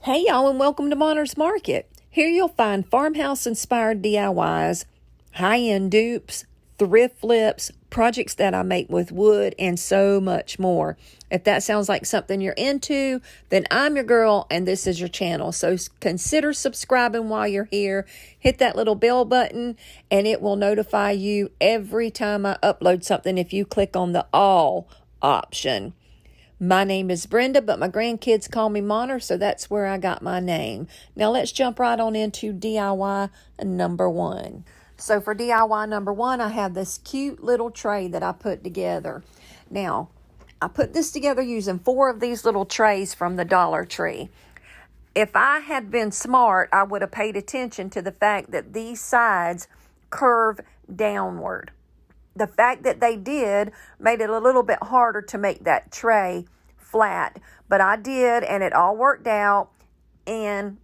Hey y'all, and welcome to Monter's Market. Here you'll find farmhouse inspired DIYs, high-end dupes, thrift flips, projects that I make with wood, and so much more. If that sounds like something you're into, then I'm your girl and this is your channel. So consider subscribing while you're here. Hit that little bell button and it will notify you every time I upload something if you click on the all option. My name is Brenda, but my grandkids call me Monter, so that's where I got my name. Now let's jump right on into DIY number one. So for DIY number one, I have this cute little tray that I put together. Now, I put this together using 4 of these little trays from the Dollar Tree. If I had been smart, I would have paid attention to the fact that these sides curve downward. The fact that they did made it a little bit harder to make that tray flat. But I did, and it all worked out, and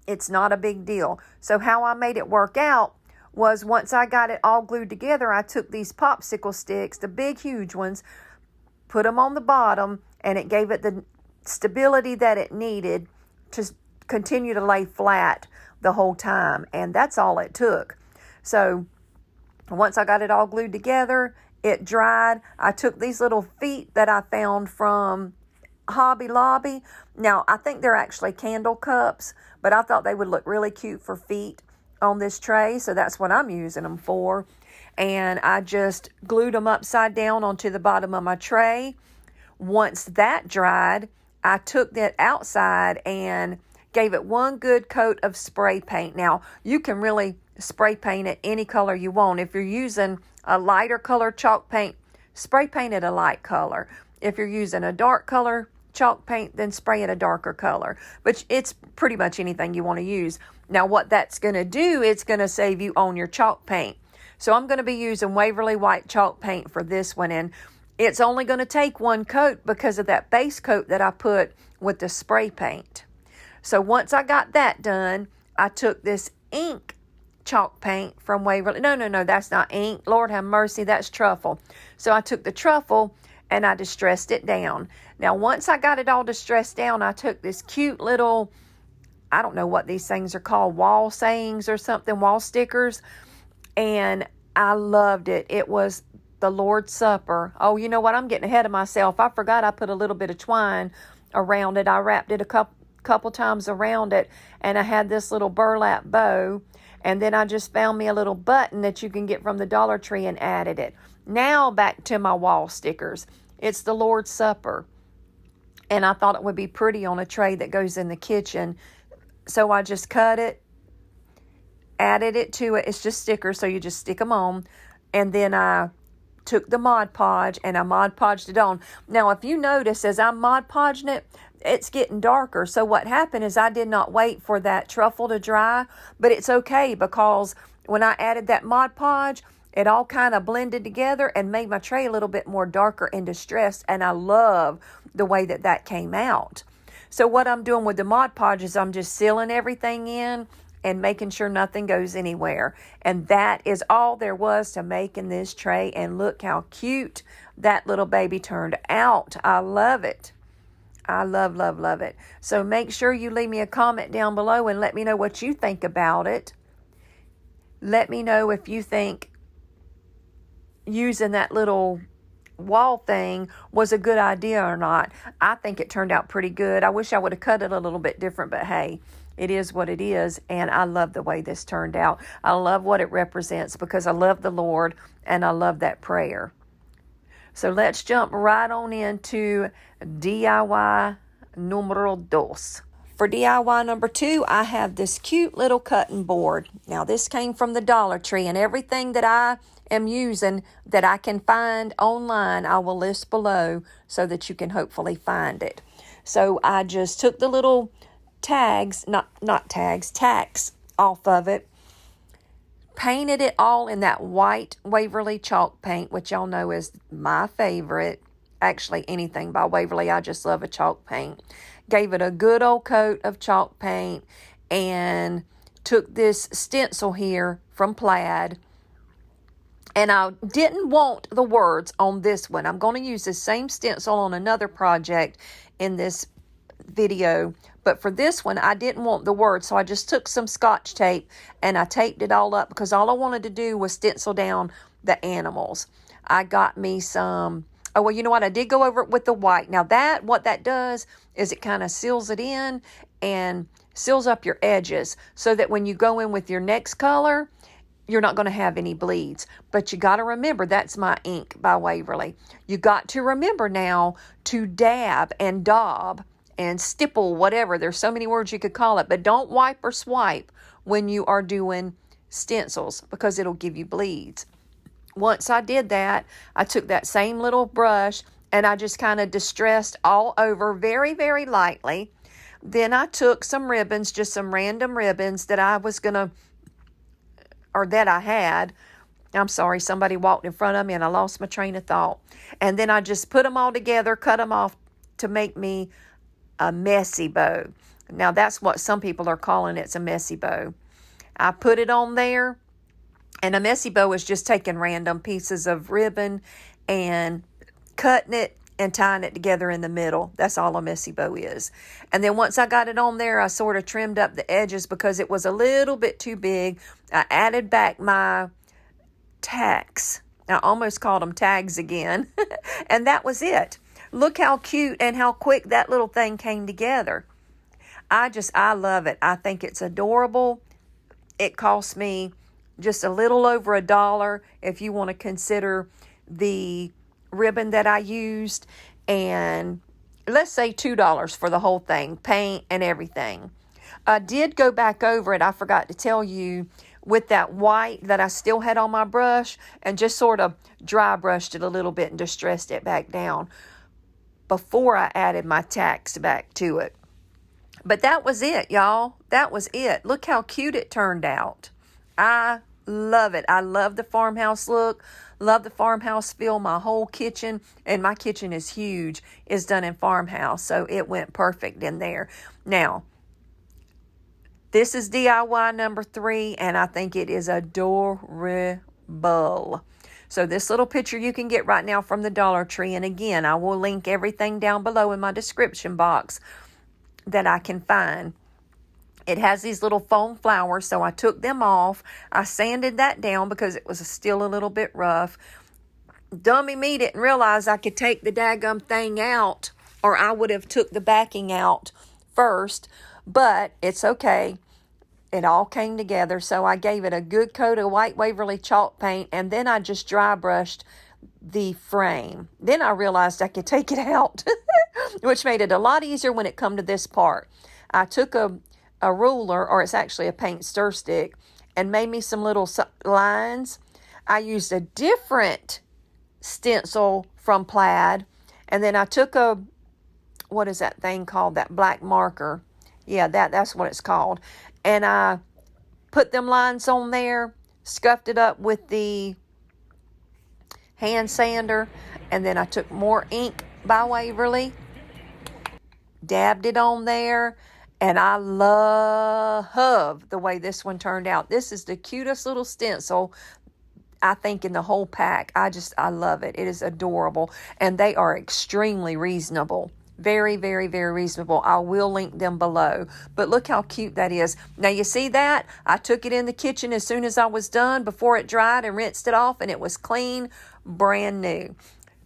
it's not a big deal. So how I made it work out was once I got it all glued together, I took these popsicle sticks, the big, huge ones, put them on the bottom, and it gave it the stability that it needed to continue to lay flat the whole time. And that's all it took. So once I got it all glued together, it dried. I took these little feet that I found from Hobby Lobby. Now, I think they're actually candle cups, but I thought they would look really cute for feet on this tray, so that's what I'm using them for. And I just glued them upside down onto the bottom of my tray. Once that dried, I took that outside and gave it one good coat of spray paint. Now, you can really spray paint it any color you want. If you're using a lighter color chalk paint, spray paint it a light color. If you're using a dark color chalk paint, then spray it a darker color. But it's pretty much anything you want to use. Now, what that's going to do, it's going to save you on your chalk paint. So I'm going to be using Waverly White chalk paint for this one, and it's only going to take one coat because of that base coat that I put with the spray paint. So once I got that done, I took this ink chalk paint from Waverly. No, that's not ink. Lord have mercy, that's truffle. So I took the truffle and I distressed it down. Now, once I got it all distressed down, I took this cute little, I don't know what these things are called, wall sayings or something, wall stickers, and I loved it. It was the Lord's Supper. Oh, you know what? I'm getting ahead of myself. I forgot I put a little bit of twine around it. I wrapped it a couple times around it, and I had this little burlap bow, and then I just found me a little button that you can get from the Dollar Tree and added it. Now back to my wall stickers. It's the Lord's Supper, and I thought it would be pretty on a tray that goes in the kitchen, so I just cut it, added it to it. It's just stickers, so you just stick them on, and then I took the Mod Podge and I Mod Podged it on. Now, if you notice, as I'm Mod Podging it, it's getting darker. So what happened is I did not wait for that truffle to dry, but it's okay because when I added that Mod Podge, it all kind of blended together and made my tray a little bit more darker and distressed, and I love the way that that came out. So what I'm doing with the Mod Podge is I'm just sealing everything in and making sure nothing goes anywhere. And that is all there was to making this tray. And look how cute that little baby turned out. I love it. I love it. So make sure you leave me a comment down below and let me know what you think about it. Let me know if you think using that little wall thing was a good idea or not. I think it turned out pretty good. I wish I would have cut it a little bit different, but hey, it is what it is, and I love the way this turned out. I love what it represents because I love the Lord and I love that prayer. So let's jump right on into DIY numero dos. For DIY number 2, I have this cute little cutting board. Now, this came from the Dollar Tree, and everything that I am using that I can find online, I will list below so that you can hopefully find it. So I just took the little tacks off of it, painted it all in that white Waverly chalk paint, which y'all know is my favorite. Actually, anything by Waverly, I just love a chalk paint. Gave it a good old coat of chalk paint and took this stencil here from Plaid. And I didn't want the words on this one. I'm going to use the same stencil on another project in this video, But for this one, I didn't want the word, so I just took some Scotch tape and I taped it all up because all I wanted to do was stencil down the animals. I got me some, oh, well, you know what? I did go over it with the white. Now what that does is it kind of seals it in and seals up your edges so that when you go in with your next color, you're not going to have any bleeds. But you got to remember, that's my ink by Waverly. You got to remember now to dab and daub and stipple, whatever. There's so many words you could call it. But don't wipe or swipe when you are doing stencils because it'll give you bleeds. Once I did that, I took that same little brush and I just kind of distressed all over very, very lightly. Then I took some ribbons, just some random ribbons that I was going to, or that I had. I'm sorry, somebody walked in front of me and I lost my train of thought. And then I just put them all together, cut them off to make me a messy bow. Now that's what some people are calling it's a messy bow. I put it on there, and a messy bow is just taking random pieces of ribbon and cutting it and tying it together in the middle. That's all a messy bow is. And then once I got it on there, I sort of trimmed up the edges because it was a little bit too big. I added back my tacks. I almost called them tags again. And that was it. Look how cute and how quick that little thing came together. I love it. I think it's adorable. It cost me just a little over $1 if you want to consider the ribbon that I used, and let's say $2 for the whole thing, paint and everything. I did go back over it, I forgot to tell you, with that white that I still had on my brush, and just sort of dry brushed it a little bit and distressed it back down before I added my tacks back to it. But that was it, y'all. That was it. Look how cute it turned out. I love it. I love the farmhouse look. Love the farmhouse feel. My whole kitchen, and my kitchen is huge, is done in farmhouse. So it went perfect in there. Now, this is DIY number 3, and I think it is adorable. So this little picture you can get right now from the Dollar Tree. And again, I will link everything down below in my description box that I can find. It has these little foam flowers, so I took them off. I sanded that down because it was still a little bit rough. Dummy me didn't realize I could take the daggum thing out, or I would have took the backing out first, but it's okay. It all came together, so I gave it a good coat of white Waverly chalk paint, and then I just dry brushed the frame. Then I realized I could take it out, which made it a lot easier when it come to this part. I took a ruler, or it's actually a paint stir stick, and made me some little lines. I used a different stencil from Plaid, and then I took what is that thing called, that black marker? Yeah, that's what it's called. And I put them lines on there, scuffed it up with the hand sander, and then I took more ink by Waverly, dabbed it on there, and I love the way this one turned out. This is the cutest little stencil, I think, in the whole pack. I love it. It is adorable, and they are extremely reasonable. Very, very, very reasonable. I will link them below. But look how cute that is. Now, you see that? I took it in the kitchen as soon as I was done, before it dried, and rinsed it off, and it was clean, brand new.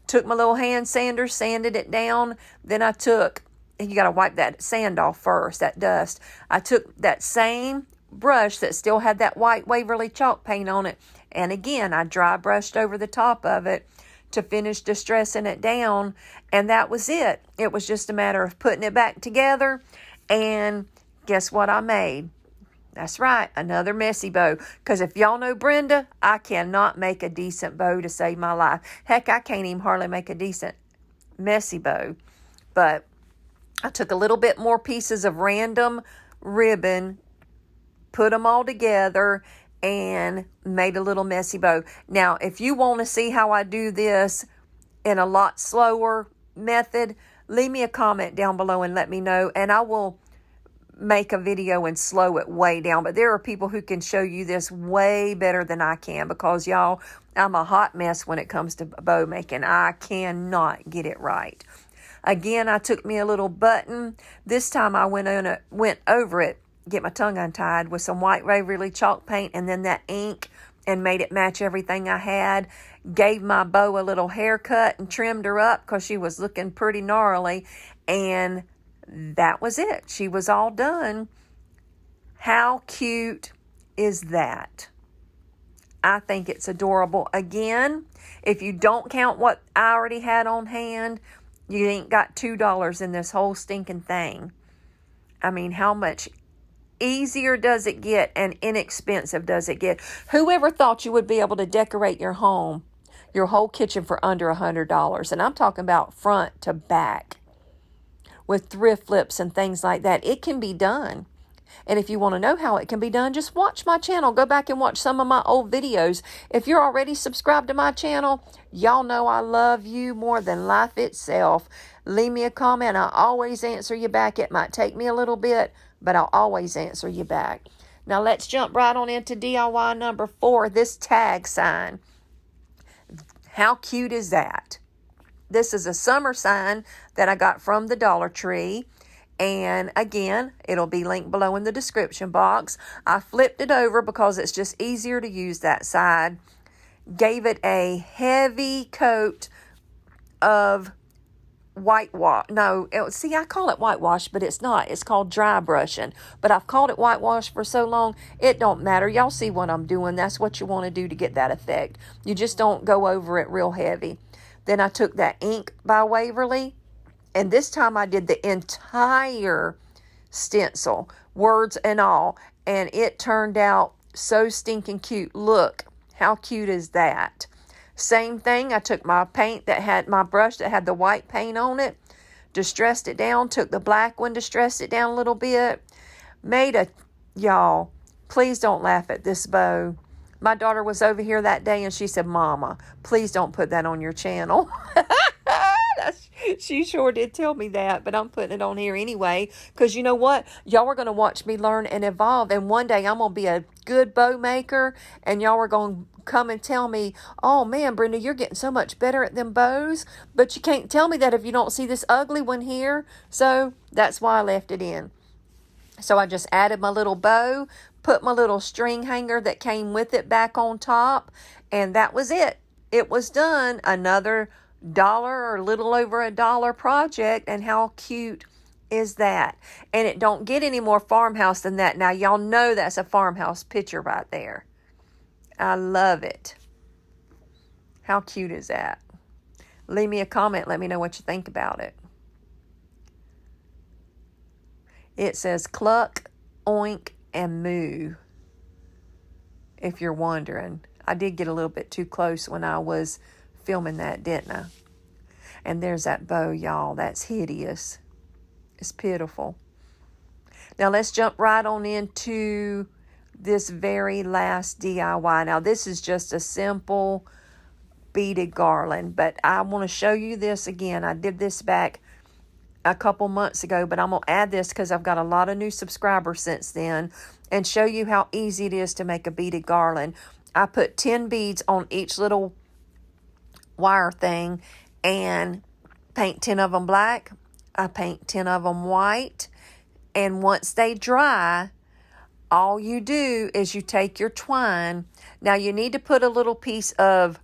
Took my little hand sander, sanded it down. Then I took, and you got to wipe that sand off first, that dust. I took that same brush that still had that white Waverly chalk paint on it, and again, I dry brushed over the top of it to finish distressing it down, and that was it. It was just a matter of putting it back together, and guess what I made? That's right, another messy bow. Because if y'all know Brenda, I cannot make a decent bow to save my life. Heck, I can't even hardly make a decent messy bow. But I took a little bit more pieces of random ribbon, put them all together, and made a little messy bow. Now, if you want to see how I do this in a lot slower method, leave me a comment down below and let me know, and I will make a video and slow it way down. But there are people who can show you this way better than I can, because y'all, I'm a hot mess when it comes to bow making. I cannot get it right. Again, I took me a little button. This time I went over it, get my tongue untied, with some white Waverly chalk paint and then that ink, and made it match everything I had. Gave my bow a little haircut and trimmed her up because she was looking pretty gnarly. And that was it. She was all done. How cute is that? I think it's adorable. Again, if you don't count what I already had on hand, you ain't got $2 in this whole stinking thing. I mean, how much easier does it get and inexpensive does it get? Whoever thought you would be able to decorate your home, your whole kitchen, for under $100? And I'm talking about front to back with thrift flips and things like that. It can be done. And if you want to know how it can be done, just watch my channel. Go back and watch some of my old videos. If you're already subscribed to my channel, y'all know I love you more than life itself. Leave me a comment. I always answer you back. It might take me a little bit, but I'll always answer you back. Now let's jump right on into DIY number 4, this tag sign. How cute is that? This is a summer sign that I got from the Dollar Tree. And again, it'll be linked below in the description box. I flipped it over because it's just easier to use that side. Gave it a heavy coat of whitewash. No, see, I call it whitewash, but it's not. It's called dry brushing. But I've called it whitewash for so long, it don't matter. Y'all see what I'm doing. That's what you want to do to get that effect. You just don't go over it real heavy. Then I took that ink by Waverly, and this time I did the entire stencil, words and all, and it turned out so stinking cute. Look, how cute is that? Same thing, I took my paint that had my brush that had the white paint on it, distressed it down, took the black one, distressed it down a little bit, y'all, please don't laugh at this bow. My daughter was over here that day and she said, Mama, please don't put that on your channel. She sure did tell me that, but I'm putting it on here anyway, because you know what? Y'all are going to watch me learn and evolve, and one day I'm going to be a good bow maker, and y'all are going to come and tell me, oh man, Brenda, you're getting so much better at them bows, but you can't tell me that if you don't see this ugly one here. So that's why I left it in. So I just added my little bow, put my little string hanger that came with it back on top, and that was it. It was done. Another $1 or a little over $1 project, and how cute is that? And it don't get any more farmhouse than that. Now y'all know that's a farmhouse picture right there. I love it. How cute is that? Leave me a comment. Let me know what you think about it. It says cluck, oink, and moo. If you're wondering. I did get a little bit too close when I was filming that, didn't I? And there's that bow, y'all. That's hideous. It's pitiful. Now let's jump right on into this very last DIY. Now this is just a simple beaded garland, but I want to show you this again. I did this back a couple months ago, but I'm going to add this because I've got a lot of new subscribers since then, and show you how easy it is to make a beaded garland. I put 10 beads on each little wire thing and paint 10 of them black. I paint 10 of them white, and once they dry, all you do is you take your twine. Now you need to put a little piece of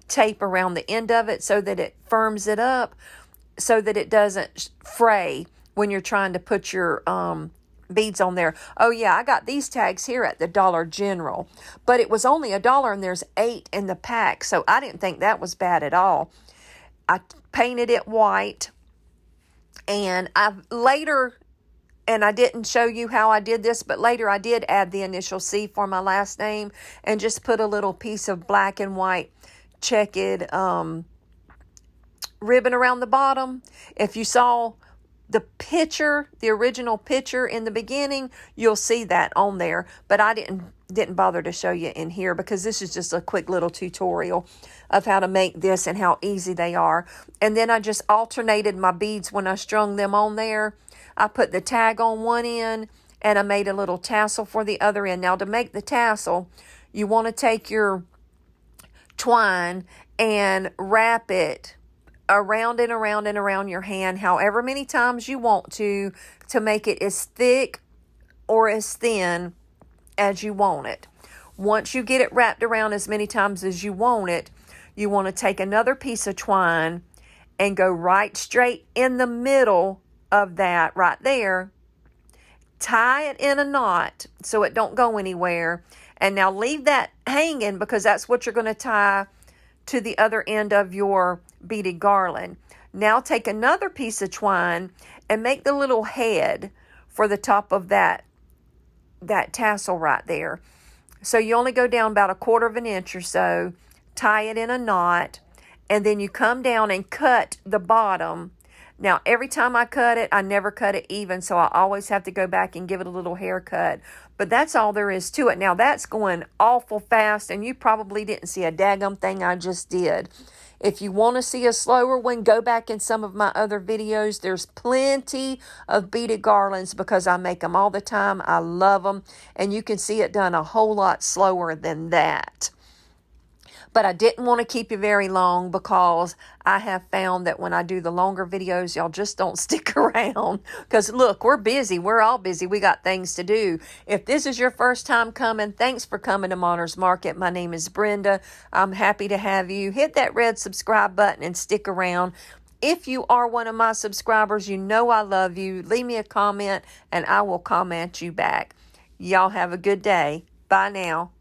tape around the end of it so that it firms it up, so that it doesn't fray when you're trying to put your beads on there. Oh yeah, I got these tags here at the Dollar General, but it was only $1 and there's 8 in the pack, so I didn't think that was bad at all. I painted it white, and I didn't show you how I did this, but later I did add the initial C for my last name and just put a little piece of black and white checkered ribbon around the bottom. If you saw the picture, the original picture in the beginning, you'll see that on there, but I didn't bother to show you in here because this is just a quick little tutorial of how to make this and how easy they are. And then I just alternated my beads when I strung them on there. I put the tag on one end and I made a little tassel for the other end. Now to make the tassel, you want to take your twine and wrap it around and around and around your hand, however many times you want to make it as thick or as thin as you want it. Once you get it wrapped around as many times as you want it, you want to take another piece of twine and go right straight in the middle of that right there. Tie it in a knot so it don't go anywhere. And now leave that hanging because that's what you're going to tie to the other end of your beaded garland. Now take another piece of twine and make the little head for the top of that tassel right there. So you only go down about 1/4 of an inch or so, tie it in a knot, and then you come down and cut the bottom. Now, every time I cut it, I never cut it even, so I always have to go back and give it a little haircut. But that's all there is to it. Now, that's going awful fast, and you probably didn't see a daggum thing I just did. If you want to see a slower one, go back in some of my other videos. There's plenty of beaded garlands because I make them all the time. I love them, and you can see it done a whole lot slower than that. But I didn't want to keep you very long because I have found that when I do the longer videos, y'all just don't stick around. Because look, we're busy. We're all busy. We got things to do. If this is your first time coming, thanks for coming to Monter's Market. My name is Brenda. I'm happy to have you. Hit that red subscribe button and stick around. If you are one of my subscribers, you know I love you. Leave me a comment and I will comment you back. Y'all have a good day. Bye now.